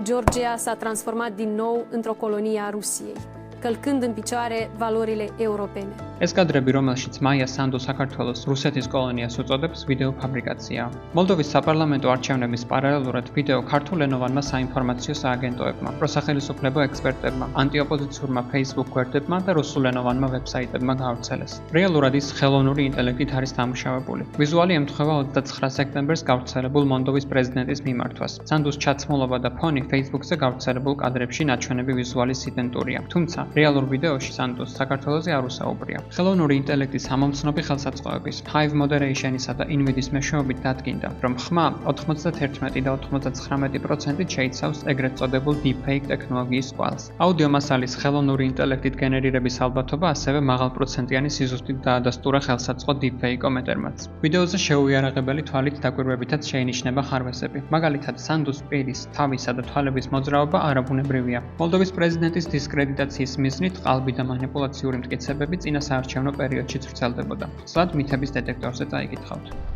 Georgia s-a transformat din nou într-o colonie a Rusiei, călcând în picioare valorile europene. ეს კადრები, რომელშიც მაია სანდუ საქართველოს რუსეთის კოლონიას უწოდებს, ვიდეო ფაბრიკაციაა. მოლდოვის საპარლამენტო არჩევნების პარალელურად ვიდეო ქართულენოვანმა საინფორმაციო სააგენტოებმა, პროსახელისუფლებო ექსპერტებმა, ანტიოპოზიციურმა Facebook გვერდებმა და რუსულენოვანმა ვებსაიტებმა გავრცელეს. რეალურად ის ხელოვნური ინტელექტით არის დამუშავებული. ვიზუალი ემთხვევა 29 სექტემბერს გავრცელებულ მოლდოვის პრეზიდენტის მიმართვას. სანდუს ჩაცმულობა და ფონი Facebook-ზე გავრცელებულ კადრებში ნაჩვენები ვიზუალის იდენტურია. თუმცა, რეალურ ვიდეოში სანდუს საქართველოზე არ უსაუბრია. ხელოვნური ინტელექტის ამომცნობი ხელსაწყოების, Hive Moderation-ისა და Invid-ის მეშვეობით დადგინდა, რომ ხმა 91 და 99% შეიცავს ეგრეთ წოდებულ deepfake ტექნოლოგიის კვალს. აუდიო მასალის ხელოვნური ინტელექტით გენერირების ალბათობა ასევე მაღალპროცენტიანი სიზუსტით დაადასტურა ხელსაწყო deepfake კომენტერმაც. ვიდეოზე შეუიარაღებელი თვალით დაკვირვებითაც შეინიშნება ხარვესები. მაგალითად, სანდუს პირის, თავისა და თვალების მოძრაობა არაბუნებრივია. მოლდოვის პრეზიდენტის დისკრედიტაციის მიზნით ყალბი და манипуლაციური მტკიცებები წინასაარჩევნო პერიოდშიც ვრცელდებოდა. სლად მითების დეტექტორზე წაიკითხავთ.